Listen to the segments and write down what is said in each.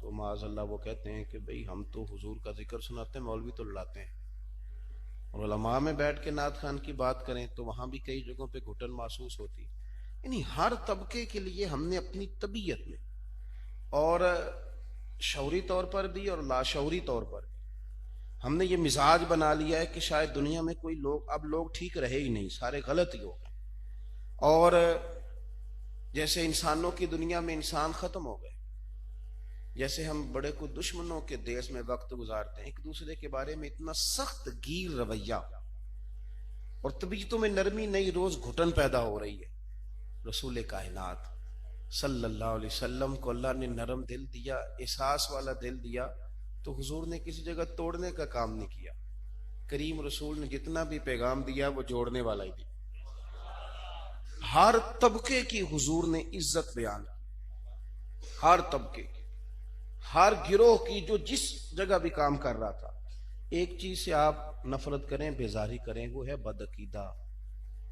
تو معاذ اللہ وہ کہتے ہیں کہ بھئی ہم تو حضور کا ذکر سناتے ہیں، مولوی تو لڑاتے ہیں. اور علماء میں بیٹھ کے نعت خان کی بات کریں تو وہاں بھی کئی جگہوں پہ گھٹن محسوس ہوتی. یعنی ہر طبقے کے لیے ہم نے اپنی طبیعت میں اور شعوری طور پر بھی اور لاشعوری طور پر بھی ہم نے یہ مزاج بنا لیا ہے کہ شاید دنیا میں کوئی لوگ ٹھیک رہے ہی نہیں، سارے غلط ہی ہو گئے. اور جیسے انسانوں کی دنیا میں انسان ختم ہو گئے، جیسے ہم بڑے کو دشمنوں کے دیش میں وقت گزارتے ہیں، ایک دوسرے کے بارے میں اتنا سخت گیر رویہ اور طبیعتوں میں نرمی نہیں، روز گھٹن پیدا ہو رہی ہے. رسول کائنات صلی اللہ علیہ وسلم کو اللہ نے نرم دل دیا، احساس والا دل دیا، تو حضور نے کسی جگہ توڑنے کا کام نہیں کیا. کریم رسول نے جتنا بھی پیغام دیا وہ جوڑنے والا ہی دیا. ہر طبقے کی حضور نے عزت بیان کی، ہر طبقے کی، ہر گروہ کی، جو جس جگہ بھی کام کر رہا تھا. ایک چیز سے آپ نفرت کریں، بیزاری کریں، وہ ہے بد عقیدہ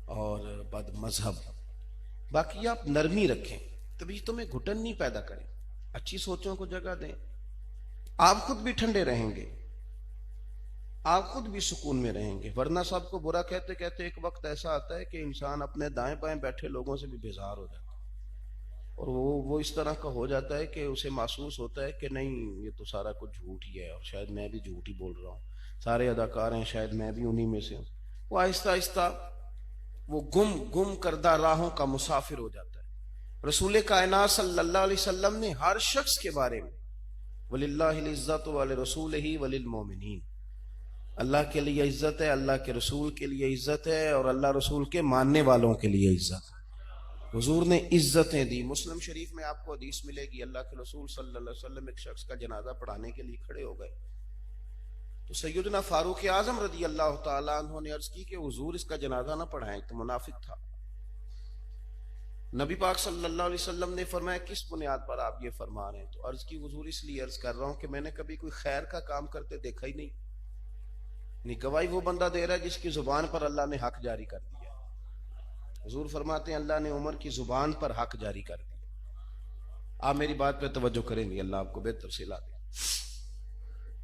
اور بد مذہب. باقی آپ نرمی رکھیں، طبیعتوں میں گھٹن نہیں پیدا کریں، اچھی سوچوں کو جگہ دیں. آپ خود بھی ٹھنڈے رہیں گے، آپ خود بھی سکون میں رہیں گے. ورنہ سب کو برا کہتے کہتے ایک وقت ایسا آتا ہے کہ انسان اپنے دائیں بائیں بیٹھے لوگوں سے بھی بیزار ہو جاتا ہے، اور وہ اس طرح کا ہو جاتا ہے کہ اسے محسوس ہوتا ہے کہ نہیں، یہ تو سارا کچھ جھوٹ ہی ہے، اور شاید میں بھی جھوٹ ہی بول رہا ہوں، سارے اداکار ہیں، شاید میں بھی انہی میں سے ہوں. وہ آہستہ آہستہ وہ گم کردہ راہوں کا مسافر ہو جاتا ہے. رسول کائنات صلی اللہ علیہ وسلم نے ہر شخص کے بارے میں وَلِلَّهِ الْعِزَّةُ وَلِرَسُولِهِ وَلِلْمُؤْمِنِينَ، اللہ کے لیے عزت ہے، اللہ کے رسول کے لیے عزت ہے، اور اللہ رسول کے ماننے والوں کے لیے عزت ہے. حضور نے عزتیں دی. مسلم شریف میں آپ کو حدیث ملے گی، اللہ کے رسول صلی اللہ علیہ وسلم ایک شخص کا جنازہ پڑھانے کے لیے کھڑے ہو گئے تو سیدنا فاروق اعظم رضی اللہ تعالیٰ عنہ نے عرض کی کہ حضور اس کا جنازہ نہ پڑھائیں، تو منافق تھا. نبی پاک صلی اللہ علیہ وسلم نے فرمایا کس بنیاد پر آپ یہ فرما رہے ہیں؟ تو عرض کی حضور اس لیے عرض کر رہا ہوں کہ میں نے کبھی کوئی خیر کا کام کرتے دیکھا ہی نہیں. گواہی وہ بندہ دے رہا ہے جس کی زبان پر اللہ نے حق جاری کر دیا. حضور فرماتے ہیں اللہ نے عمر کی زبان پر حق جاری کر دیا. آپ میری بات پہ توجہ کریں گے، اللہ آپ کو بہتر سے لا دے.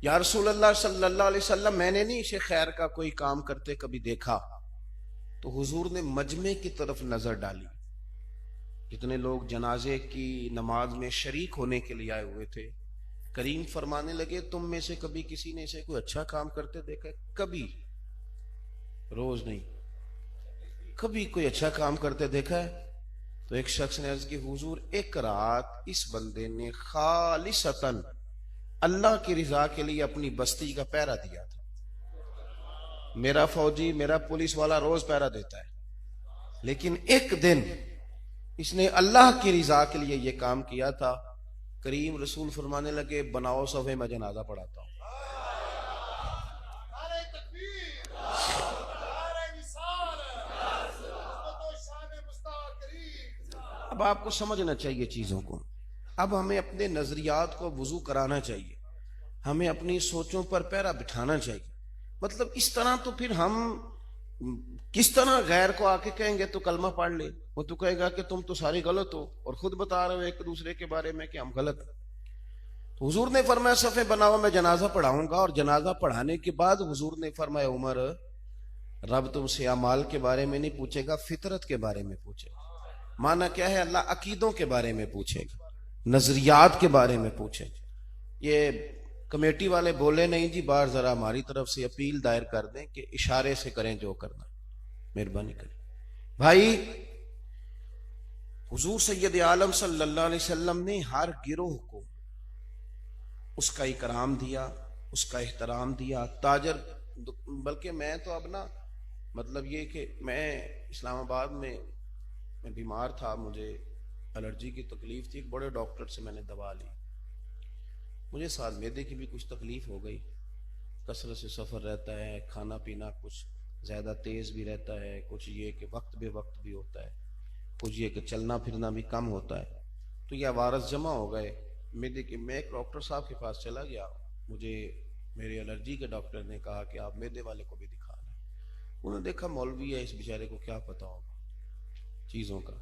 یا رسول اللہ صلی اللہ علیہ وسلم میں نے نہیں اسے خیر کا کوئی کام کرتے کبھی دیکھا. تو حضور نے مجمع کی طرف نظر ڈالی، جتنے لوگ جنازے کی نماز میں شریک ہونے کے لیے آئے ہوئے تھے. کریم فرمانے لگے تم میں سے کبھی کسی نے اسے کوئی اچھا کام کرتے دیکھا ہے؟ کبھی، روز نہیں، کبھی کوئی اچھا کام کرتے دیکھا ہے؟ تو ایک شخص نے عرض کی حضور ایک رات اس بندے نے خالصتاً اللہ کی رضا کے لیے اپنی بستی کا پہرا دیا تھا. میرا فوجی، میرا پولیس والا روز پہرا دیتا ہے، لیکن ایک دن اس نے اللہ کی رضا کے لیے یہ کام کیا تھا. کریم رسول فرمانے لگے بناؤ صفحے میں جنازہ پڑھاتا ہوں. اب آپ کو سمجھنا چاہیے چیزوں کو. اب ہمیں اپنے نظریات کو وضو کرانا چاہیے، ہمیں اپنی سوچوں پر پیرا بٹھانا چاہیے. مطلب اس طرح تو پھر ہم کس طرح غیر کو آ کے کہیں گے تو کلمہ پڑھ لے، وہ تو کہے گا کہ تم تو سارے غلط ہو، اور خود بتا رہے ہو ایک دوسرے کے بارے میں کہ ہم غلط ہیں. تو حضور نے فرمایا صفحے بناؤ میں جنازہ پڑھاؤں گا. اور جنازہ پڑھانے کے بعد حضور نے فرمایا عمر رب تم سے اعمال کے بارے میں نہیں پوچھے گا، فطرت کے بارے میں پوچھے گا. معنی کیا ہے؟ اللہ عقیدوں کے بارے میں پوچھے گا، نظریات کے بارے میں پوچھے گا. یہ کمیٹی والے بولے نہیں جی، بار ذرا ہماری طرف سے اپیل دائر کر دیں کہ اشارے سے کریں جو کرنا، مہربانی کریں. بھائی حضور سید عالم صلی اللہ علیہ وسلم نے ہر گروہ کو اس کا اکرام دیا، اس کا احترام دیا. تاجر، بلکہ میں تو اب نا مطلب یہ کہ میں اسلام آباد میں بیمار تھا، مجھے الرجی کی تکلیف تھی، ایک بڑے ڈاکٹر سے میں نے دوا لی. مجھے ساتھ معدے کی بھی کچھ تکلیف ہو گئی، کثرت سے سفر رہتا ہے، کھانا پینا کچھ زیادہ تیز بھی رہتا ہے، کچھ یہ کہ وقت بے وقت بھی ہوتا ہے، کچھ یہ کہ چلنا پھرنا بھی کم ہوتا ہے. تو یہ عوارض جمع ہو گئے معدے کے. میں ایک ڈاکٹر صاحب کے پاس چلا گیا، مجھے میرے الرجی کے ڈاکٹر نے کہا کہ آپ معدے والے کو بھی دکھا لیں. انہوں نے دیکھا مولوی ہے، اس بیچارے کو کیا پتا ہوگا چیزوں کا.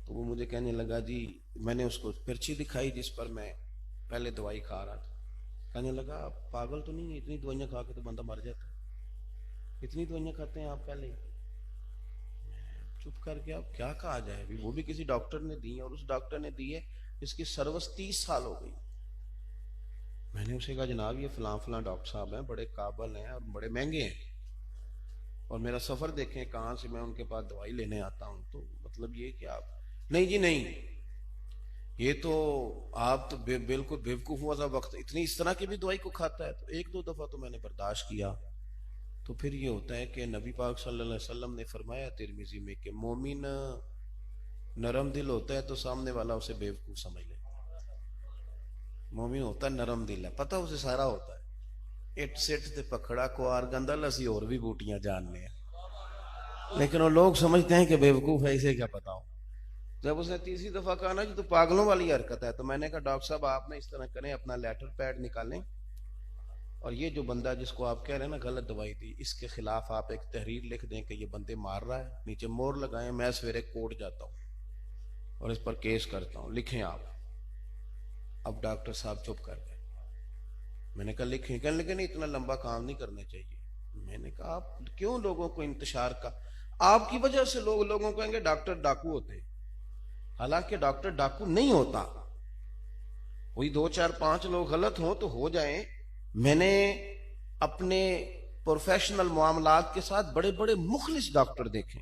تو وہ مجھے کہنے لگا جی، میں نے اس کو پرچی دکھائی جس پر میں پہلے دوائی کھا رہا تھا. کہنے لگا آپ پاگل تو نہیں ہیں, اتنی دوائیاں کھا کے تو بندہ مر جاتا ہے, اتنی دوائیاں کھاتے ہیں آپ پہلے. چپ کر کے اب کیا کہا جائے, وہ بھی کسی ڈاکٹر نے دی ہے, اور اس ڈاکٹر نے دی ہے اس کی سروس 30 سال ہو گئی. میں نے اسے کہا جناب یہ فلاں فلاں ڈاکٹر صاحب ہیں, بڑے قابل ہیں اور بڑے مہنگے ہیں, اور میرا سفر دیکھیں کہاں سے میں ان کے پاس دوائی لینے آتا ہوں, تو مطلب یہ کہ آپ نہیں جی نہیں, یہ تو آپ تو بالکل بیوقوف ہوا تھا وقت, اتنی اس طرح کی بھی دوائی کو کھاتا ہے. تو ایک دو دفعہ تو میں نے برداشت کیا. تو پھر یہ ہوتا ہے کہ نبی پاک صلی اللہ علیہ وسلم نے فرمایا ترمذی میں کہ مومن نرم دل ہوتا ہے تو سامنے والا اسے بیوقوف سمجھ لے. مومن ہوتا ہے نرم دل ہے, پتہ اسے سارا ہوتا ہے. اٹ سٹ تے پکڑا کوار گندل اسی اور بھی بوٹیاں جاننے ہیں, لیکن وہ لوگ سمجھتے ہیں کہ بیوقوف ہے, اسے کیا پتا ہو. جب اس نے تیسری دفعہ کہا نا جی تو پاگلوں والی حرکت ہے, تو میں نے کہا ڈاکٹر صاحب آپ نے اس طرح کریں, اپنا لیٹر پیڈ نکالیں اور یہ جو بندہ جس کو آپ کہہ رہے ہیں نا غلط دوائی دی, اس کے خلاف آپ ایک تحریر لکھ دیں کہ یہ بندے مار رہا ہے, نیچے مور لگائیں, میں سویرے کورٹ جاتا ہوں اور اس پر کیس کرتا ہوں, لکھیں آپ. اب ڈاکٹر صاحب چپ کر گئے. میں نے کہا لکھیں, کہنے لگے نہیں اتنا لمبا کام نہیں کرنا چاہیے. میں نے کہا آپ کیوں لوگوں کو انتشار کا, آپ کی وجہ سے لوگوں کو کہیں گے ڈاکٹر ڈاکو ہوتے ہیں, حالانکہ ڈاکٹر ڈاکو نہیں ہوتا. کوئی 2 4 5 لوگ غلط ہوں تو ہو جائیں. میں نے اپنے پروفیشنل معاملات کے ساتھ بڑے بڑے مخلص ڈاکٹر دیکھے,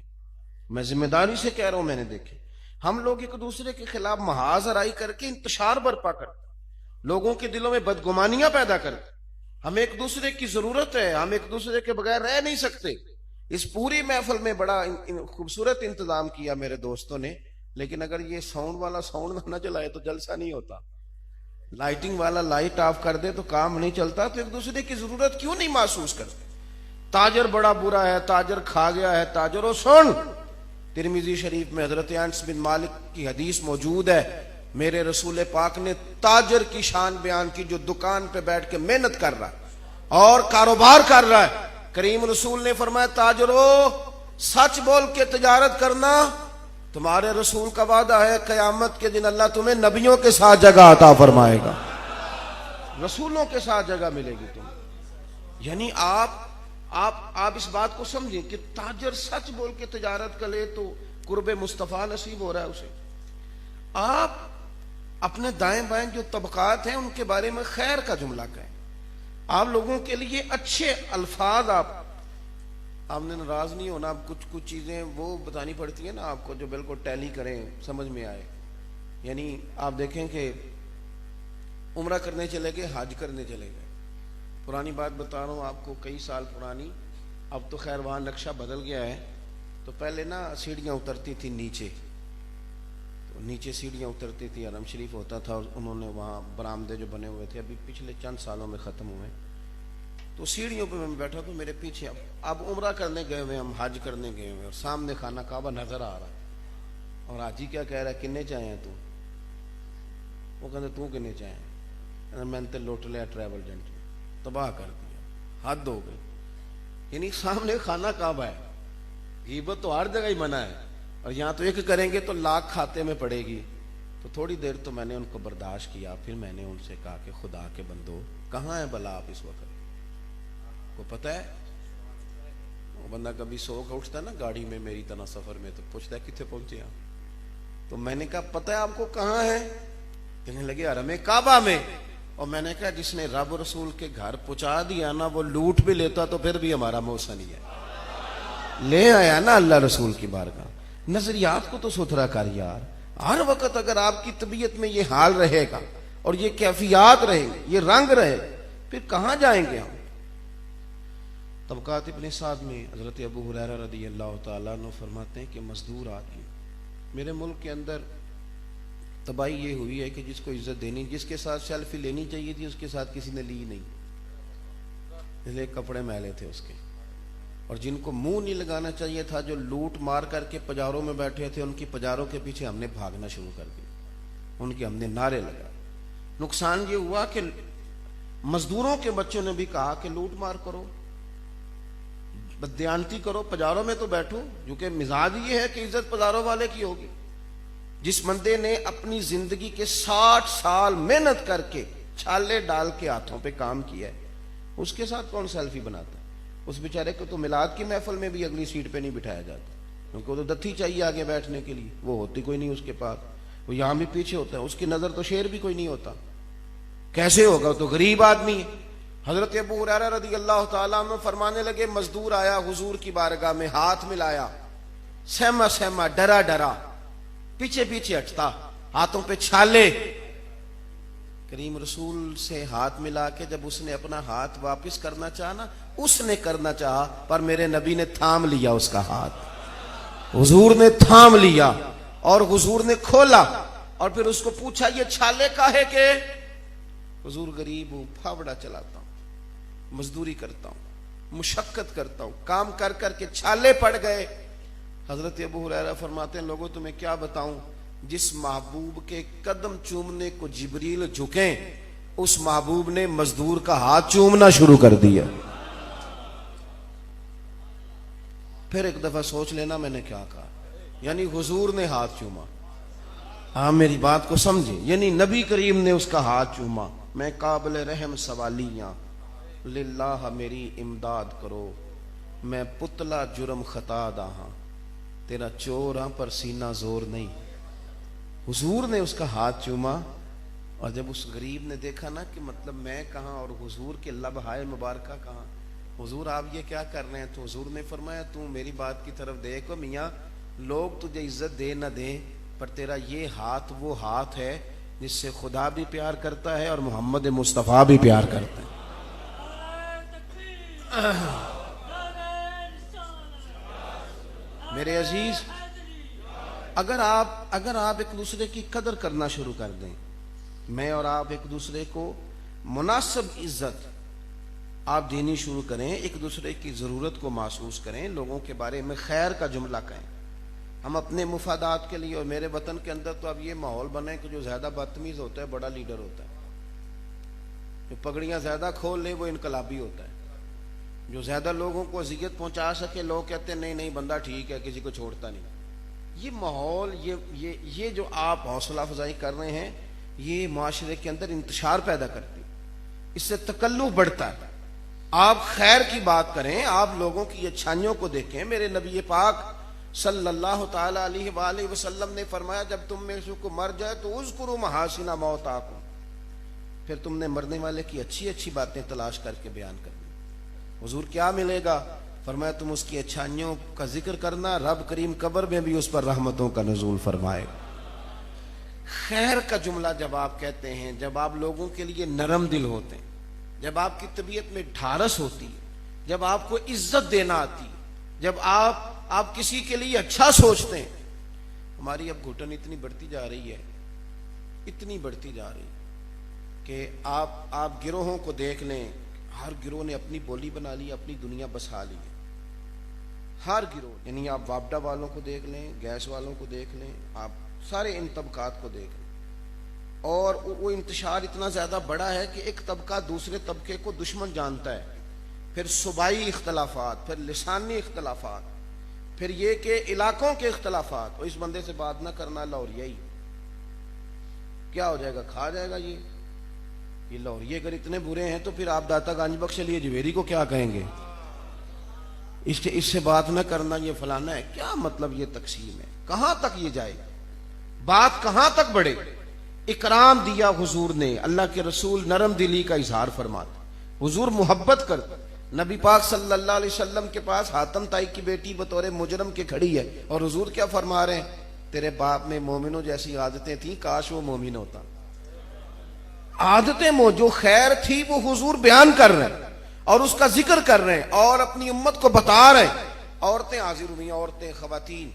میں ذمہ داری سے کہہ رہا ہوں, میں نے دیکھے. ہم لوگ ایک دوسرے کے خلاف محاذ آرائی کر کے انتشار برپا کرتے, لوگوں کے دلوں میں بدگمانیاں پیدا کرتے. ہمیں ایک دوسرے کی ضرورت ہے, ہم ایک دوسرے کے بغیر رہ نہیں سکتے. اس پوری محفل میں بڑا خوبصورت انتظام کیا میرے دوستوں نے, لیکن اگر یہ ساؤنڈ والا ساؤنڈ نہ چلائے تو جلسہ نہیں ہوتا. لائٹنگ والا لائٹ آف کر دے تو کام نہیں چلتا. تو ایک دوسرے کی ضرورت کیوں نہیں محسوس کرتے. تاجر بڑا برا ہے, تاجر کھا گیا ہے, تاجروں سن. ترمذی شریف میں حضرت انس بن مالک کی حدیث موجود ہے, میرے رسول پاک نے تاجر کی شان بیان کی جو دکان پہ بیٹھ کے محنت کر رہا ہے اور کاروبار کر رہا ہے. کریم رسول نے فرمایا تاجروں سچ بول کے تجارت کرنا, تمہارے رسول کا وعدہ ہے قیامت کے دن اللہ تمہیں نبیوں کے ساتھ جگہ عطا فرمائے گا, رسولوں کے ساتھ جگہ ملے گی تمہیں. یعنی آپ اس بات کو سمجھیں کہ تاجر سچ بول کے تجارت کرے تو قرب مصطفیٰ نصیب ہو رہا ہے اسے. آپ اپنے دائیں بائیں جو طبقات ہیں ان کے بارے میں خیر کا جملہ کہیں, آپ لوگوں کے لیے اچھے الفاظ, آپ نے ناراض نہیں ہونا. اب کچھ چیزیں وہ بتانی پڑتی ہیں نا آپ کو جو بالکل ٹیلی کریں, سمجھ میں آئے. یعنی آپ دیکھیں کہ عمرہ کرنے چلے گئے, حج کرنے چلے گئے. پرانی بات بتا رہا ہوں آپ کو, کئی سال پرانی, اب تو خیر وہاں نقشہ بدل گیا ہے. تو پہلے نا سیڑھیاں اترتی تھی نیچے, تو نیچے سیڑھیاں اترتی تھی, حرم شریف ہوتا تھا, اور انہوں نے وہاں برآمدے جو بنے ہوئے تھے ابھی پچھلے چند سالوں میں ختم ہوئے. تو سیڑھیوں پہ میں بیٹھا تو میرے پیچھے اب عمرہ کرنے گئے ہوئے, ہم حج کرنے گئے ہوئے, اور سامنے خانہ کعبہ نظر آ رہا ہے. اور حاجی کیا کہہ رہا ہے, کنے چاہے ہیں تو, وہ کہتے تو کنے چاہے ہیں, میں نے لوٹ لیا ٹریول ایجنٹ, تباہ کر دیا, حد ہو گئی. یعنی سامنے خانہ کعبہ ہے, غیبت تو ہر جگہ ہی منع ہے, اور یہاں تو ایک کریں گے تو لاکھ کھاتے میں پڑے گی. تو تھوڑی دیر تو میں نے ان کو برداشت کیا, پھر میں نے ان سے کہا کہ خدا کے بندو کہاں ہے بلا آپ اس وقت, کو پتہ ہے. وہ بندہ کبھی سو کا اٹھتا ہے نا گاڑی میں میری طرح سفر میں, تو پوچھتا ہے کتنے پہنچے آپ. تو میں نے کہا پتہ ہے آپ کو کہاں ہے, کہنے لگے حرم کعبہ میں. اور میں نے کہا جس نے رب رسول کے گھر پہنچا دیا نا وہ لوٹ بھی لیتا تو پھر بھی ہمارا موسا نہیں ہے. لے آیا نا اللہ رسول کی بارگاہ. نظریات کو تو ستھرا کر یار. ہر وقت اگر آپ کی طبیعت میں یہ حال رہے گا اور یہ کیفیات رہیں گے, یہ رنگ رہے, پھر کہاں جائیں گے ہم. طبقات ابن سعد میں حضرت ابو ہریرہ رضی اللہ تعالیٰ عنہ فرماتے ہیں کہ مزدور آدمی, میرے ملک کے اندر تباہی یہ ہوئی ہے کہ جس کو عزت دینی, جس کے ساتھ سیلفی لینی چاہیے تھی اس کے ساتھ کسی نے لی نہیں, اس لیے کپڑے میلے تھے اس کے. اور جن کو منہ نہیں لگانا چاہیے تھا, جو لوٹ مار کر کے پجاروں میں بیٹھے تھے, ان کی پجاروں کے پیچھے ہم نے بھاگنا شروع کر دیا, ان کے ہم نے نعرے لگائے. نقصان یہ ہوا کہ مزدوروں کے بچوں نے بھی کہا کہ لوٹ مار کرو, بددیانتی کرو, پجاروں میں تو بیٹھو, کیونکہ مزاج یہ ہے کہ عزت پجاروں والے کی ہوگی. جس بندے نے اپنی زندگی کے 60 سال محنت کر کے چھالے ڈال کے ہاتھوں پہ کام کیا ہے، اس کے ساتھ کون سیلفی بناتا ہے؟ اس بیچارے کو تو میلاد کی محفل میں بھی اگلی سیٹ پہ نہیں بٹھایا جاتا، کیونکہ وہ تو دتھی چاہیے آگے بیٹھنے کے لیے، وہ ہوتی کوئی نہیں اس کے پاس، وہ یہاں بھی پیچھے ہوتا ہے، اس کی نظر تو شیر بھی کوئی نہیں ہوتا، کیسے ہوگا؟ تو غریب آدمی ہے۔ حضرت ابو ہریرہ رضی اللہ تعالیٰ عنہ فرمانے لگے مزدور آیا حضور کی بارگاہ میں، ہاتھ ملایا، سہما سہما ڈرا ڈرا، پیچھے پیچھے ہٹتا، ہاتھوں پہ چھالے۔ کریم رسول سے ہاتھ ملا کے جب اس نے اپنا ہاتھ واپس کرنا چاہا نا، اس نے کرنا چاہا پر میرے نبی نے تھام لیا اس کا ہاتھ، حضور نے تھام لیا اور حضور نے کھولا، اور پھر اس کو پوچھا یہ چھالے کاہے کے؟ حضور غریب ہوں، پھاوڑا چلاتا ہوں، مزدوری کرتا ہوں، مشقت کرتا ہوں، کام کر کر کے چھالے پڑ گئے۔ حضرت ابو ہریرہ فرماتے ہیں لوگوں تمہیں کیا بتاؤں، جس محبوب کے قدم چومنے کو جبریل جھکیں، اس محبوب نے مزدور کا ہاتھ چومنا شروع کر دیا۔ پھر ایک دفعہ سوچ لینا میں نے کیا کہا، یعنی حضور نے ہاتھ چوما، ہاں میری بات کو سمجھیں، یعنی نبی کریم نے اس کا ہاتھ چوما۔ میں قابل رحم سوالیاں، للہ میری امداد کرو، میں پتلا جرم خطا داہاں، تیرا چور ہاں پر سینہ زور نہیں۔ حضور نے اس کا ہاتھ چوما، اور جب اس غریب نے دیکھا نا کہ مطلب میں کہاں اور حضور کے لبہائے مبارکہ کہاں، حضور آپ یہ کیا کر رہے ہیں؟ تو حضور نے فرمایا تو میری بات کی طرف دیکھو میاں، لوگ تجھے عزت دے نہ دیں پر تیرا یہ ہاتھ وہ ہاتھ ہے جس سے خدا بھی پیار کرتا ہے اور محمد مصطفیٰ بھی پیار کرتا ہے۔ میرے عزیز، اگر آپ ایک دوسرے کی قدر کرنا شروع کر دیں، میں اور آپ ایک دوسرے کو مناسب عزت آپ دینی شروع کریں، ایک دوسرے کی ضرورت کو محسوس کریں، لوگوں کے بارے میں خیر کا جملہ کہیں، ہم اپنے مفادات کے لیے، اور میرے وطن کے اندر تو اب یہ ماحول بنے کہ جو زیادہ بدتمیز ہوتا ہے بڑا لیڈر ہوتا ہے، جو پگڑیاں زیادہ کھول لے وہ انقلابی ہوتا ہے، جو زیادہ لوگوں کو اذیت پہنچا سکے لوگ کہتے ہیں نہیں نہیں بندہ ٹھیک ہے کسی کو چھوڑتا نہیں۔ یہ ماحول، یہ جو آپ حوصلہ افزائی کر رہے ہیں، یہ معاشرے کے اندر انتشار پیدا کرتی ہے، اس سے تکلف بڑھتا ہے۔ آپ خیر کی بات کریں، آپ لوگوں کی اچھائیوں کو دیکھیں۔ میرے نبی پاک صلی اللہ تعالی علیہ وآلہ وسلم نے فرمایا جب تم میں سے کو مر جائے تو اذکروا محاسن موتاکم، پھر تم نے مرنے والے کی اچھی اچھی باتیں تلاش کر کے بیان کرنی۔ حضور کیا ملے گا؟ فرمایا تم اس کی اچھائیوں کا ذکر کرنا، رب کریم قبر میں بھی اس پر رحمتوں کا نزول فرمائے۔ خیر کا جملہ جب آپ کہتے ہیں، جب آپ لوگوں کے لیے نرم دل ہوتے ہیں، جب آپ کی طبیعت میں ڈھارس ہوتی ہے، جب آپ کو عزت دینا آتی ہے، جب آپ کسی کے لیے اچھا سوچتے ہیں۔ ہماری اب گھٹن اتنی بڑھتی جا رہی ہے، اتنی بڑھتی جا رہی ہے کہ آپ گروہوں کو دیکھ لیں، ہر گروہ نے اپنی بولی بنا لی، اپنی دنیا بسا لی ہے، ہر گروہ، یعنی آپ وابڈا والوں کو دیکھ لیں، گیس والوں کو دیکھ لیں، آپ سارے ان طبقات کو دیکھ لیں، اور وہ انتشار اتنا زیادہ بڑا ہے کہ ایک طبقہ دوسرے طبقے کو دشمن جانتا ہے، پھر صوبائی اختلافات، پھر لسانی اختلافات، پھر یہ کہ علاقوں کے اختلافات، اور اس بندے سے بات نہ کرنا لاہوریہ ہی، کیا ہو جائے گا؟ کھا جائے گا۔ یہ لاہوریے اگر اتنے برے ہیں تو پھر آپ داتا گانج بخش علی اجویری کو کیا کہیں گے؟ اس سے بات نہ کرنا، یہ فلانا ہے، کیا مطلب؟ یہ تقسیم ہے، کہاں تک یہ جائے؟ بات کہاں تک بڑھے؟ اکرام دیا حضور نے، اللہ کے رسول نرم دلی کا اظہار فرماتے، حضور محبت کرتے۔ نبی پاک صلی اللہ علیہ وسلم کے پاس حاتم تائی کی بیٹی بطور مجرم کے کھڑی ہے، اور حضور کیا فرما رہے ہیں؟ تیرے باپ میں مومنوں جیسی عادتیں تھیں، کاش وہ مومن ہوتا۔ عادتیں جو خیر تھی وہ حضور بیان کر رہے ہیں اور اس کا ذکر کر رہے ہیں اور اپنی امت کو بتا رہے ہیں۔ عورتیں حاضر ہوئی، عورتیں، خواتین،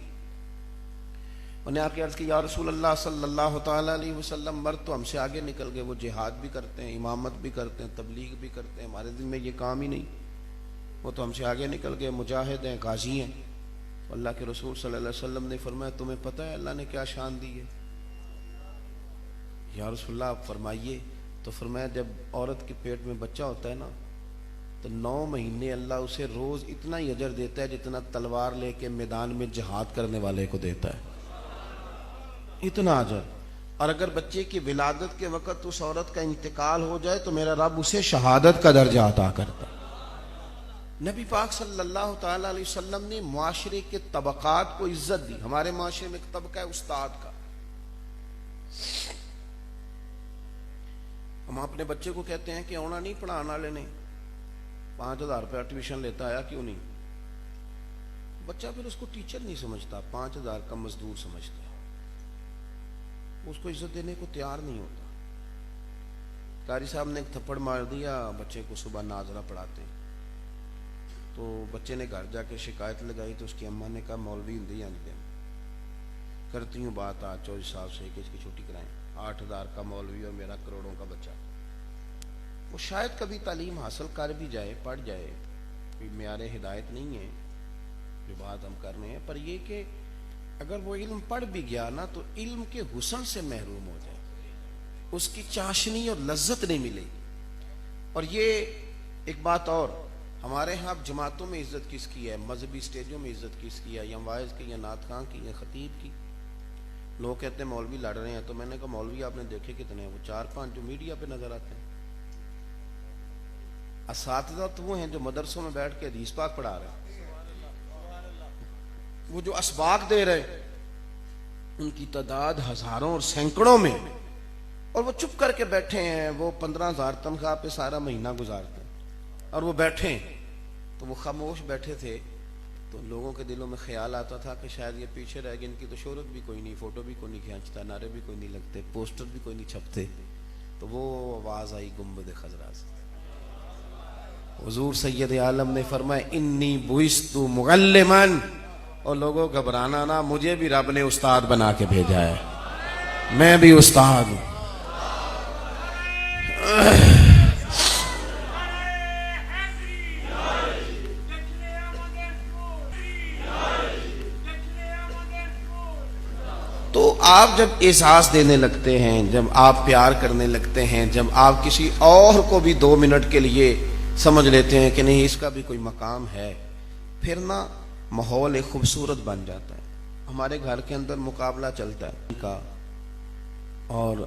انہیں آ کے عرض کی یا رسول اللہ صلی اللہ تعالی علیہ وسلم، مرد تو ہم سے آگے نکل گئے، وہ جہاد بھی کرتے ہیں، امامت بھی کرتے ہیں، تبلیغ بھی کرتے ہیں، ہمارے دل میں یہ کام ہی نہیں، وہ تو ہم سے آگے نکل گئے، مجاہد ہیں، غازی ہیں۔ اللہ کے رسول صلی اللہ علیہ وسلم نے فرمایا تمہیں پتہ ہے اللہ نے کیا شان دی ہے؟ یا رسول اللہ آپ فرمائیے۔ تو فرمایا جب عورت کے پیٹ میں بچہ ہوتا ہے نا تو 9 مہینے اللہ اسے روز اتنا ہی اجر دیتا ہے جتنا تلوار لے کے میدان میں جہاد کرنے والے کو دیتا ہے، اتنا اجر۔ اور اگر بچے کی ولادت کے وقت اس عورت کا انتقال ہو جائے تو میرا رب اسے شہادت کا درجہ عطا کرتا. نبی پاک صلی اللہ تعالی علیہ وسلم نے معاشرے کے طبقات کو عزت دی. ہمارے معاشرے میں ایک طبقہ ہے استاد کا. ہم اپنے بچے کو کہتے ہیں کہ اونا نہیں پڑھانے والے نے 5,000 روپیہ ٹیوشن لیتا آیا کیوں نہیں. بچہ پھر اس کو ٹیچر نہیں سمجھتا, 5,000 کا مزدور سمجھتا ہے, اس کو عزت دینے کو تیار نہیں ہوتا. قاری صاحب نے ایک تھپڑ مار دیا بچے کو, صبح ناظرہ پڑھاتے تو بچے نے گھر جا کے شکایت لگائی تو اس کی اماں نے کہا مولوی ہندی آندے کرتی ہوں بات آج 24 صاحب سے کہ اس کی چھٹی کرائیں. 8,000 کا مولوی اور میرا کروڑوں کا بچہ. وہ شاید کبھی تعلیم حاصل کر بھی جائے, پڑھ جائے, معیار ہدایت نہیں ہے جو بات ہم کر رہے ہیں, پر یہ کہ اگر وہ علم پڑھ بھی گیا نا تو علم کے حسن سے محروم ہو جائے, اس کی چاشنی اور لذت نہیں ملے گی. اور یہ ایک بات اور, ہمارے ہاں جماعتوں میں عزت کس کی ہے, مذہبی سٹیجوں میں عزت کس کی ہے, یا واعظ کی, یا نعت خواں کی, یا خطیب کی. لوگ کہتے ہیں مولوی لڑ رہے ہیں, تو میں نے کہا مولوی آپ نے دیکھے کتنے ہیں؟ وہ 4-5 جو میڈیا پہ نظر آتے ہیں. اساتذہ تو وہ ہیں جو مدرسوں میں بیٹھ کے حدیث پاک پڑھا رہے ہیں, وہ جو اسباق دے رہے ان کی تعداد ہزاروں اور سینکڑوں میں, اور وہ چپ کر کے بیٹھے ہیں. وہ 15,000 تنخواہ پہ سارا مہینہ گزارتے ہیں, اور وہ بیٹھے ہیں تو وہ خاموش بیٹھے تھے. تو لوگوں کے دلوں میں خیال آتا تھا کہ شاید یہ پیچھے رہ گئے, ان کی تو شہرت بھی کوئی نہیں, فوٹو بھی کوئی نہیں کھینچتا, نعرے بھی کوئی نہیں لگتے, پوسٹر بھی کوئی نہیں چھپتے. تو وہ آواز آئی گنبد خضرا سے. حضور سید عالم نے فرمایا انی بعثت معلما, اور لوگوں گھبرانا نا, مجھے بھی رب نے استاد بنا کے بھیجا ہے, میں بھی استاد ہوں. تو آپ جب احساس دینے لگتے ہیں, جب آپ پیار کرنے لگتے ہیں, جب آپ کسی اور کو بھی 2 منٹ کے لیے سمجھ لیتے ہیں کہ نہیں اس کا بھی کوئی مقام ہے, پھر نا ماحول ایک خوبصورت بن جاتا ہے. ہمارے گھر کے اندر مقابلہ چلتا ہے کا, اور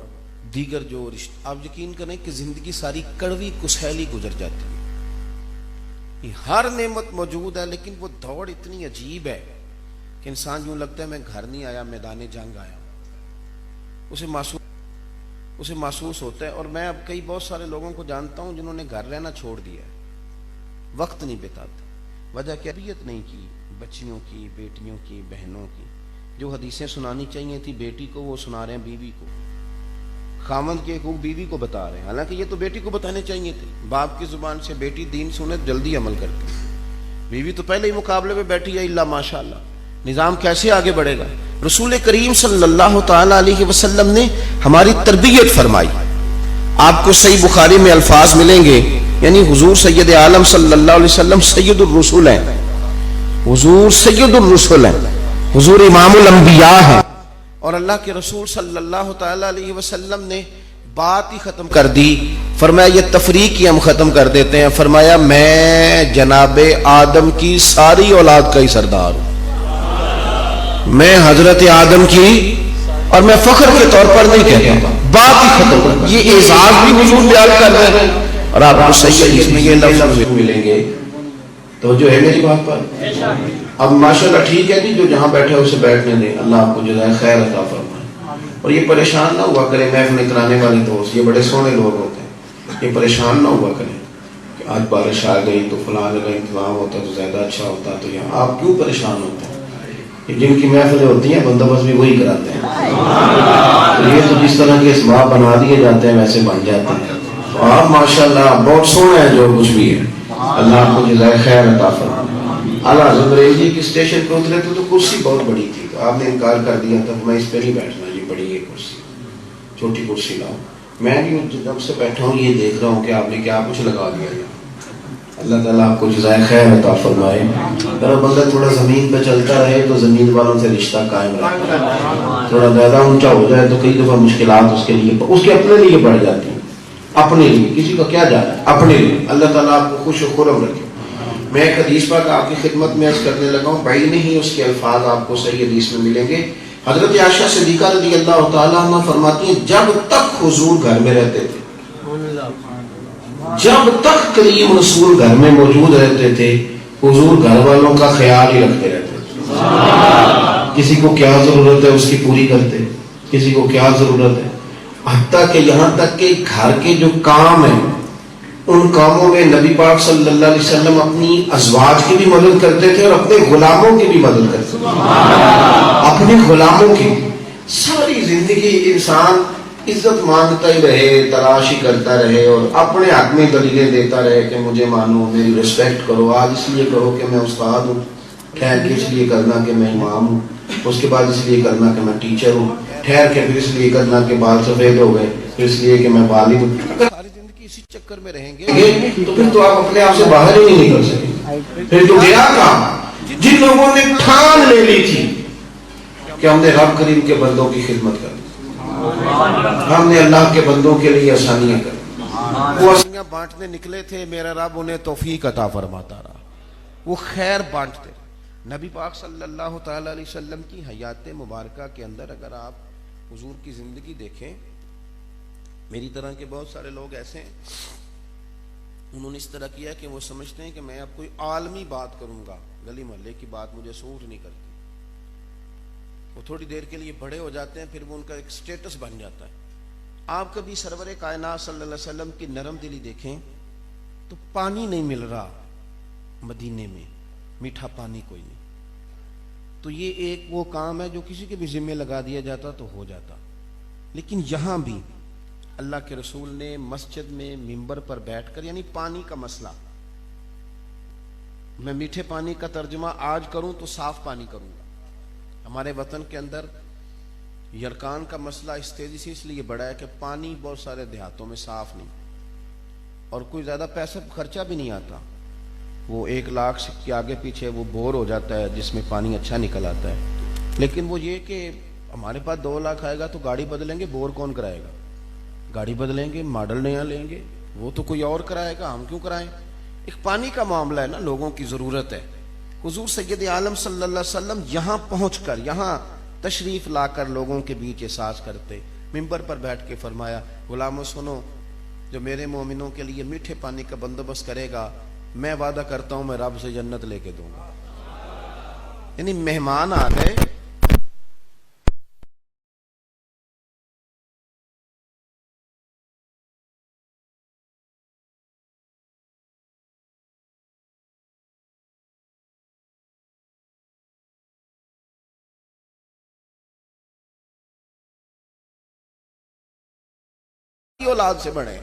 دیگر جو رشتے, آپ یقین کریں کہ زندگی ساری کڑوی کسیلی گزر جاتی ہے. ہر نعمت موجود ہے لیکن وہ دوڑ اتنی عجیب ہے کہ انسان یوں لگتا ہے میں گھر نہیں آیا, میدان جنگ آیا. اسے محسوس ہوتا ہے. اور میں اب کئی بہت سارے لوگوں کو جانتا ہوں جنہوں نے گھر رہنا چھوڑ دیا ہے, وقت نہیں بتاتے. وجہ کیا؟ تربیت نہیں کی بچیوں کی, بیٹیوں کی, بہنوں کی. جو حدیثیں سنانی چاہیے تھی بیٹی کو وہ سنا رہے ہیں بیوی کو, خاوند کے حقوق بیوی کو بتا رہے ہیں, حالانکہ یہ تو بیٹی کو بتانے چاہیے تھے. باپ کی زبان سے بیٹی دین سنے جلدی عمل کرتی, بیوی تو پہلے ہی مقابلے میں بیٹھی ہے. اللہ ماشاء اللہ, نظام کیسے آگے بڑھے گا؟ رسول کریم صلی اللہ تعالی علیہ وسلم نے ہماری تربیت فرمائی. آپ کو صحیح بخاری میں الفاظ ملیں گے, یعنی حضور سید عالم صلی اللہ علیہ وسلم سید الرسول ہیں, حضور سید الرسول ہیں, حضور امام الانبیاء ہیں. اور اللہ کے رسول صلی اللہ تعالی علیہ وسلم نے بات ہی ختم کر دی. فرمایا یہ تفریق ہی ہم ختم کر دیتے ہیں. فرمایا میں جناب آدم کی ساری اولاد کا ہی سردار ہوں, میں حضرت آدم کی, اور میں فخر کے طور پر نہیں کہتا, بات ہی ختم کر. یہ اعزاز بھی حضور بیان کر رہے ہیں, اور آپ کو صحیح اس میں یہ لفظ ملیں گے. تو جو ہے میری بات پر اب ماشاءاللہ ٹھیک ہے جی, جو جہاں بیٹھے اسے بیٹھنے دیں, اللہ آپ کو جزائے خیر عطا فرمائے. اور یہ پریشان نہ ہوا کرے محفل کرانے والے دوست, یہ بڑے سونے لوگ ہوتے ہیں, یہ پریشان نہ ہوا کریں کہ آج بارش آ گئی تو فلاں جگہ انتظام ہوتا تو زیادہ اچھا ہوتا. تو یہاں آپ کیوں پریشان ہوتے ہیں؟ جن کی محفلیں ہوتی ہیں بندوبست بھی وہی کراتے ہیں. یہ تو جس طرح کے اسباب بنا دیے جاتے ہیں ویسے بن جاتے ہیں. تو آپ ماشاءاللہ بہت سونے ہیں جو کچھ بھی ہے, اللہ آپ کو جزائے خیر عطا فرمائے. اعلیٰ حضرت جی کی اسٹیشن پہ اترے تو کرسی بہت بڑی تھی, تو آپ نے انکار کر دیا تھا میں اس پہ نہیں بیٹھنا, یہ بڑی ہے کرسی, چھوٹی کرسی لاؤ. میں بھی جب سے بیٹھا ہوں یہ دیکھ رہا ہوں کہ آپ نے کیا کچھ لگا دیا. اللہ تعالیٰ آپ کو جزائے خیر عطا فرمائے. اگر بندہ تھوڑا زمین پہ چلتا رہے تو زمین والوں سے رشتہ قائم رہے, تھوڑا زیادہ اونچا ہو جائے تو کئی دفعہ مشکلات اس کے لیے, اس کے اپنے لیے بڑھ جاتی ہیں, اپنے لیے, کسی کا کیا جانا ہے, اپنے لیے. اللہ تعالیٰ آپ کو خوش و خرم رکھے. میں ایک حدیث پاک آپ کی خدمت میں عرض کرنے لگا ہوں, بھائی نہیں اس کے الفاظ آپ کو صحیح حدیث میں ملیں گے حضرت عائشہ صدیقہ رضی اللہ تعالیٰ عنہ فرماتی ہیں جب تک حضور گھر میں رہتے تھے، جب تک کریم رسول گھر میں موجود رہتے تھے، حضور گھر والوں کا خیال ہی رکھتے رہتے تھے. کسی کو کیا ضرورت ہے اس کی پوری کرتے، کسی کو کیا ضرورت ہے، حتیٰ کہ یہاں تک کہ گھر کے جو کام ہیں ان کاموں میں نبی پاک صلی اللہ علیہ وسلم اپنی ازواج کی بھی مدد کرتے تھے اور اپنے غلاموں کی بھی مدد کرتے تھے. اپنے غلاموں کی ساری زندگی انسان عزت مانگتا ہی رہے، تلاش ہی کرتا رہے اور اپنے حق میں دلیلیں دیتا رہے کہ مجھے مانو، میری ریسپیکٹ کرو، آج اس لیے کرو کہ میں استاد ہوں، ٹھہر کے اس لیے کرنا کہ میں امام ہوں، اس کے بعد اس لیے کرنا کہ میں ٹیچر ہوں، ٹھہر کے پھر اس لیے کرنا کہ بال سفید ہو گئے، پھر اس لیے کہ میں والد ہوں. اگر ساری زندگی اسی چکر میں رہیں گے تو پھر تو آپ اپنے آپ سے باہر ہی نہیں نکل سکیں. پھر تو گیا کہاں جن لوگوں نے ٹھان لے لی تھی کہ ہم نے رب کریم کے بندوں کی خدمت کرنی، ہم نے اللہ کے بندوں کے لیے آسانیاں کرنی، وہ آسانیاں بانٹنے نکلے تھے، میرا رب انہیں توفیق عطا فرماتا رہا، وہ خیر بانٹتے. نبی پاک صلی اللہ تعالی علیہ وسلم کی حیات مبارکہ کے اندر اگر آپ حضور کی زندگی دیکھیں، میری طرح کے بہت سارے لوگ ایسے ہیں انہوں نے اس طرح کیا کہ وہ سمجھتے ہیں کہ میں اب کوئی عالمی بات کروں گا، گلی محلے کی بات مجھے سوٹ نہیں کرتی. وہ تھوڑی دیر کے لیے بڑے ہو جاتے ہیں، پھر وہ ان کا ایک سٹیٹس بن جاتا ہے. آپ کبھی سرور کائنات صلی اللہ علیہ وسلم کی نرم دلی دیکھیں تو پانی نہیں مل رہا مدینے میں، میٹھا پانی کوئی نہیں، تو یہ ایک وہ کام ہے جو کسی کے بھی ذمہ لگا دیا جاتا تو ہو جاتا. لیکن یہاں بھی اللہ کے رسول نے مسجد میں منبر پر بیٹھ کر، یعنی پانی کا مسئلہ، میں میٹھے پانی کا ترجمہ آج کروں تو صاف پانی کروں گا. ہمارے وطن کے اندر یرکان کا مسئلہ اس تیزی سے اس لیے بڑھا ہے کہ پانی بہت سارے دیہاتوں میں صاف نہیں اور کوئی زیادہ پیسہ خرچہ بھی نہیں آتا. وہ 1 لاکھ کے آگے پیچھے وہ بور ہو جاتا ہے جس میں پانی اچھا نکل آتا ہے. لیکن وہ یہ کہ ہمارے پاس 2 لاکھ آئے گا تو گاڑی بدلیں گے، بور کون کرائے گا؟ گاڑی بدلیں گے، ماڈل نیا لیں گے، وہ تو کوئی اور کرائے گا، ہم کیوں کرائیں؟ ایک پانی کا معاملہ ہے نا، لوگوں کی ضرورت ہے. حضور سید عالم صلی اللہ علیہ وسلم یہاں پہنچ کر، یہاں تشریف لا کر لوگوں کے بیچ احساس کرتے، منبر پر بیٹھ کے فرمایا غلاموں سنو، جو میرے مومنوں کے لیے میٹھے پانی کا بندوبست کرے گا میں وعدہ کرتا ہوں میں رب سے جنت لے کے دوں گا. یعنی مہمان آ گئے، اولاد سے بڑھے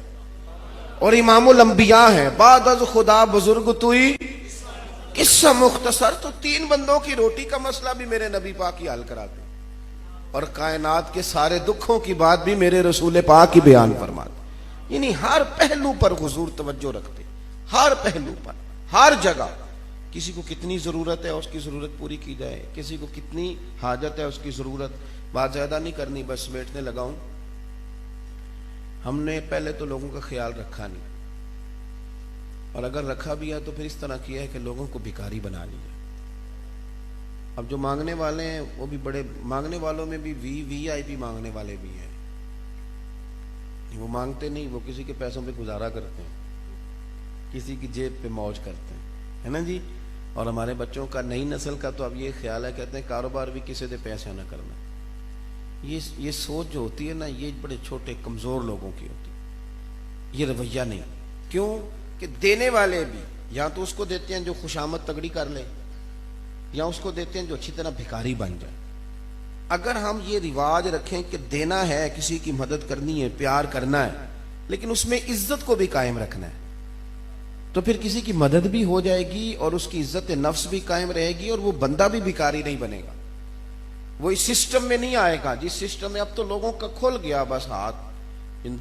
اور امام الانبیاء ہیں، بعد از خدا بزرگ توئی قصہ مختصر. تو 3 بندوں کی روٹی کا مسئلہ بھی میرے نبی پاک ہی حل کراتے اور کائنات کے سارے دکھوں کی بات بھی میرے رسول پاک ہی بیان فرماتے. یعنی ہر پہلو پر حضور توجہ رکھتے، ہر پہلو پر، ہر جگہ. کسی کو کتنی ضرورت ہے اس کی ضرورت پوری کی جائے، کسی کو کتنی حاجت ہے اس کی ضرورت. بات زیادہ نہیں کرنی، بس بیٹھنے لگا ہوں. ہم نے پہلے تو لوگوں کا خیال رکھا نہیں، اور اگر رکھا بھی ہے تو پھر اس طرح کیا ہے کہ لوگوں کو بھکاری بنا لیا. اب جو مانگنے والے ہیں وہ بھی بڑے، مانگنے والوں میں بھی وی آئی پی مانگنے والے بھی ہیں. وہ مانگتے نہیں، وہ کسی کے پیسوں پہ گزارا کرتے ہیں، کسی کی جیب پہ موج کرتے ہیں، ہے نا جی. اور ہمارے بچوں کا، نئی نسل کا تو اب یہ خیال ہے، کہتے ہیں کاروبار بھی کسی دے پیسے نہ کرنا. یہ سوچ جو ہوتی ہے نا، یہ بڑے چھوٹے کمزور لوگوں کی ہوتی ہے، یہ رویہ نہیں. کیوں کہ دینے والے بھی یا تو اس کو دیتے ہیں جو خوشامد تگڑی کر لے، یا اس کو دیتے ہیں جو اچھی طرح بھکاری بن جائے. اگر ہم یہ رواج رکھیں کہ دینا ہے، کسی کی مدد کرنی ہے، پیار کرنا ہے، لیکن اس میں عزت کو بھی قائم رکھنا ہے، تو پھر کسی کی مدد بھی ہو جائے گی اور اس کی عزت نفس بھی قائم رہے گی اور وہ بندہ بھی بھکاری نہیں بنے گا. وہ اس سسٹم میں نہیں آئے گا جس سسٹم میں اب تو لوگوں کا کھل گیا بس ہاتھ.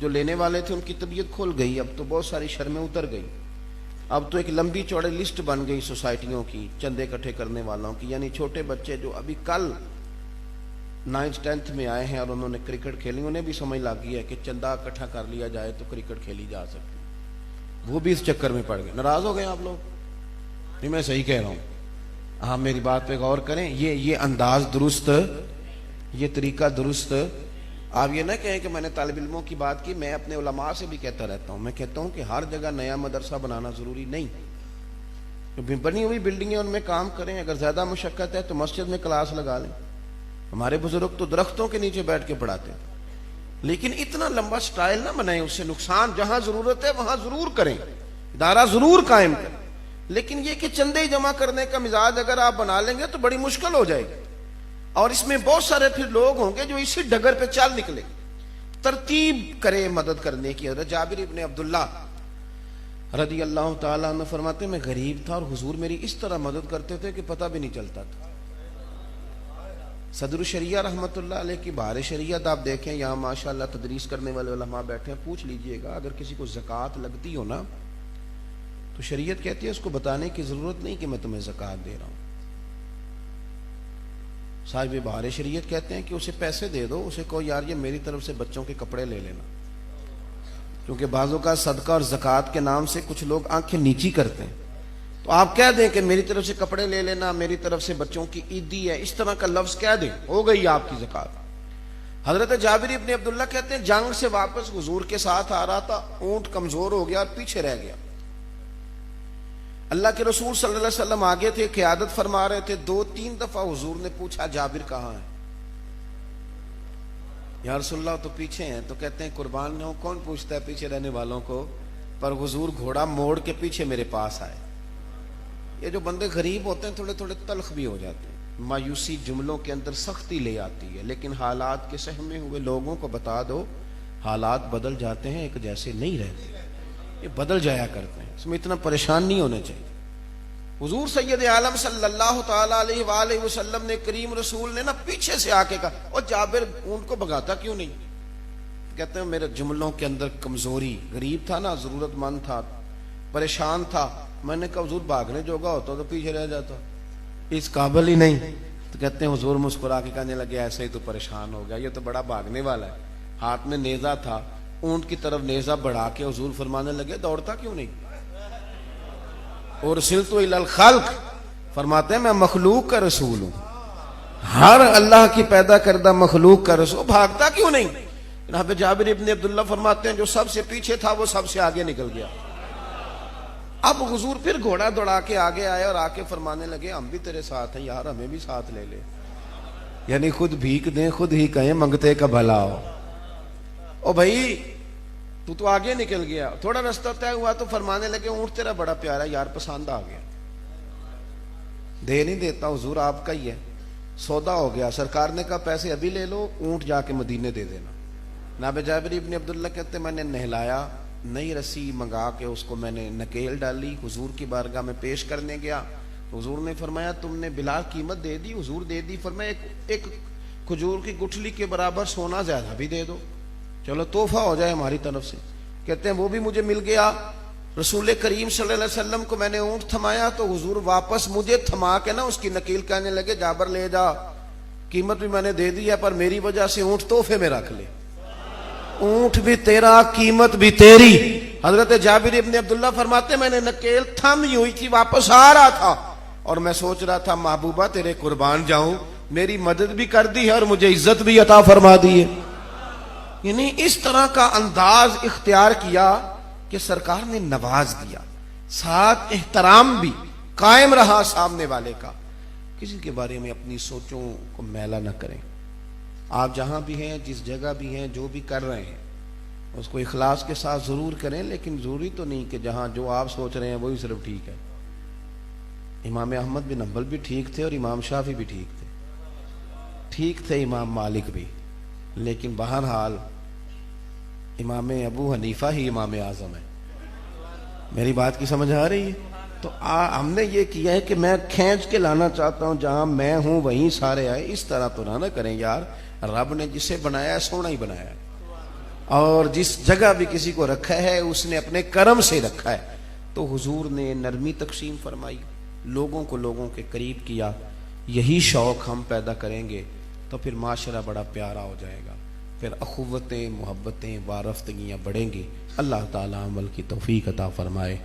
جو لینے والے تھے ان کی طبیعت کھل گئی، اب تو بہت ساری شرمیں اتر گئی. اب تو ایک لمبی چوڑی لسٹ بن گئی سوسائٹیوں کی، چندے اکٹھے کرنے والوں کی. یعنی چھوٹے بچے جو ابھی کل 9th 10th میں آئے ہیں اور انہوں نے کرکٹ کھیلی، انہیں بھی سمجھ لگ گئی ہے کہ چندہ اکٹھا کر لیا جائے تو کرکٹ کھیلی جا سکتی. وہ بھی اس چکر میں پڑ گئے. ناراض ہو گئے آپ لوگ؟ نہیں، میں صحیح کہہ رہا ہوں. آپ میری بات پہ غور کریں. یہ انداز درست، یہ طریقہ درست. آپ یہ نہ کہیں کہ میں نے طالب علموں کی بات کی, میں اپنے علماء سے بھی کہتا رہتا ہوں. میں کہتا ہوں کہ ہر جگہ نیا مدرسہ بنانا ضروری نہیں, بنی ہوئی بلڈنگیں ان میں کام کریں. اگر زیادہ مشقت ہے تو مسجد میں کلاس لگا لیں. ہمارے بزرگ تو درختوں کے نیچے بیٹھ کے پڑھاتے ہیں. لیکن اتنا لمبا سٹائل نہ بنائیں, اس سے نقصان. جہاں ضرورت ہے وہاں ضرور کریں, ادارہ ضرور قائم کریں. لیکن یہ کہ چندے جمع کرنے کا مزاج اگر آپ بنا لیں گے تو بڑی مشکل ہو جائے گی. اور اس میں بہت سارے پھر لوگ ہوں گے جو اسی ڈگر پہ چل نکلے. ترتیب کرے مدد کرنے کی. حضرت جابر ابن عبداللہ رضی اللہ تعالیٰ عنہ فرماتے میں غریب تھا اور حضور میری اس طرح مدد کرتے تھے کہ پتہ بھی نہیں چلتا تھا. صدر الشریعہ رحمۃ اللہ علیہ کی بہار شریعت آپ دیکھیں, یہاں ماشاءاللہ تدریس کرنے والے علماء بیٹھے ہیں, پوچھ لیجئے گا اگر کسی کو زکوٰۃ لگتی ہو نا تو شریعت کہتی ہے اس کو بتانے کی ضرورت نہیں کہ میں تمہیں زکوٰۃ دے رہا ہوں. صاحب بہار شریعت کہتے ہیں کہ اسے پیسے دے دو, اسے کہو یار یہ میری طرف سے بچوں کے کپڑے لے لینا. کیونکہ بعضوں کا صدقہ اور زکوٰۃ کے نام سے کچھ لوگ آنکھیں نیچی کرتے ہیں. تو آپ کہہ دیں کہ میری طرف سے کپڑے لے لینا, میری طرف سے بچوں کی عیدی ہے, اس طرح کا لفظ کہہ دیں, ہو گئی آپ کی زکوٰۃ. حضرت جابر ابن عبداللہ کہتے ہیں جنگ سے واپس حضور کے ساتھ آ رہا تھا, اونٹ کمزور ہو گیا اور پیچھے رہ گیا. اللہ کے رسول صلی اللہ علیہ وسلم آگے تھے, قیادت فرما رہے تھے. 2-3 دفعہ حضور نے پوچھا جابر کہاں ہے؟ یا رسول اللہ تو پیچھے ہیں. تو کہتے ہیں قربان ہو, کون پوچھتا ہے پیچھے رہنے والوں کو, پر حضور گھوڑا موڑ کے پیچھے میرے پاس آئے. یہ جو بندے غریب ہوتے ہیں تھوڑے تھوڑے تلخ بھی ہو جاتے ہیں, مایوسی جملوں کے اندر سختی لے آتی ہے. لیکن حالات کے سہمے ہوئے لوگوں کو بتا دو حالات بدل جاتے ہیں, ایک جیسے نہیں رہتے, یہ بدل جایا کرتے ہیں. اس میں اتنا پریشان نہیں ہونے چاہیے. حضور سید عالم صلی اللہ تعالی علیہ وآلہ وسلم نے, کریم رسول نے نا پیچھے سے آ کے کہا اور جابر اونٹ کو بھگاتا کیوں نہیں؟ کہتے ہیں میرے جملوں کے اندر کمزوری, غریب تھا نا, ضرورت مند تھا, پریشان تھا. میں نے کہا حضور بھاگنے جوگا ہوتا تو پیچھے رہ جاتا, اس قابل ہی نہیں. تو کہتے ہیں حضور مسکرا کے کہنے لگے ایسے ہی تو پریشان ہو گیا, یہ تو بڑا بھاگنے والا ہے. ہاتھ میں نیزہ تھا, اونٹ کی طرف نیزہ بڑھا کے حضور فرمانے لگے دوڑتا کیوں نہیں؟ ارسلت الی الخلق, فرماتے ہیں میں مخلوق کا رسول ہوں, ہر اللہ کی پیدا کردہ مخلوق کا رسول, بھاگتا کیوں نہیں؟ جناب جابر ابن عبداللہ فرماتے ہیں جو سب سے پیچھے تھا وہ سب سے آگے نکل گیا. اب حضور پھر گھوڑا دوڑا کے آگے آئے اور آ کے فرمانے لگے ہم بھی تیرے ساتھ ہیں یار, ہمیں بھی ساتھ لے لے. یعنی خود بھیک دیں خود ہی کہیں منگتے کا بھلا ہو. او بھائی تو آگے نکل گیا, تھوڑا رستہ طے ہوا تو فرمانے لگے اونٹ تیرا بڑا پیارا یار, پسند آ گیا. دے نہیں دیتا حضور, آپ کا ہی ہے. سودا ہو گیا, سرکار نے کہا پیسے ابھی لے لو, اونٹ جا کے مدینے دے دینا. جناب جابر ابن عبداللہ کہتے میں نے نہلایا, نئی رسی منگا کے اس کو میں نے نکیل ڈالی, حضور کی بارگاہ میں پیش کرنے گیا. حضور نے فرمایا تم نے بلا قیمت دے دی؟ حضور دے دی. فرمایا ایک کھجور کی گٹھلی کے برابر سونا زیادہ بھی دے دو, چلو تحفہ ہو جائے ہماری طرف سے. کہتے ہیں وہ بھی مجھے مل گیا. رسول کریم صلی اللہ علیہ وسلم کو میں نے اونٹ تھمایا تو حضور واپس مجھے تھما کے نا اس کی نکیل کہنے لگے جابر لے جا, قیمت بھی میں نے دے دی ہے پر میری وجہ سے اونٹ تحفے میں رکھ لے. اونٹ بھی تیرا, قیمت بھی تیری. حضرت جابر ابن عبداللہ فرماتے میں نے نکیل تھمی ہوئی تھی, واپس آ رہا تھا اور میں سوچ رہا تھا محبوبہ تیرے قربان جاؤں, میری مدد بھی کر دی ہے اور مجھے عزت بھی عطا فرما دی ہے. یعنی اس طرح کا انداز اختیار کیا کہ سرکار نے نواز دیا, ساتھ احترام بھی قائم رہا سامنے والے کا. کسی کے بارے میں اپنی سوچوں کو میلا نہ کریں. آپ جہاں بھی ہیں, جس جگہ بھی ہیں, جو بھی کر رہے ہیں اس کو اخلاص کے ساتھ ضرور کریں, لیکن ضروری تو نہیں کہ جہاں جو آپ سوچ رہے ہیں وہی صرف ٹھیک ہے. امام احمد بن حنبل بھی ٹھیک تھے اور امام شافعی بھی ٹھیک تھے امام مالک بھی, لیکن بہرحال امام ابو حنیفہ ہی امام اعظم ہے. میری بات کی سمجھ آ رہی ہے؟ تو ہم نے یہ کیا ہے کہ میں کھینچ کے لانا چاہتا ہوں, جہاں میں ہوں وہیں سارے آئے. اس طرح تو نہ کریں یار, رب نے جسے بنایا ہے سونا ہی بنایا ہے, اور جس جگہ بھی کسی کو رکھا ہے اس نے اپنے کرم سے رکھا ہے. تو حضور نے نرمی تقسیم فرمائی, لوگوں کو لوگوں کے قریب کیا. یہی شوق ہم پیدا کریں گے تو پھر معاشرہ بڑا پیارا ہو جائے گا, پھر اخوتیں, محبتیں, وارفتگیاں بڑھیں گی. اللہ تعالی عمل کی توفیق عطا فرمائے.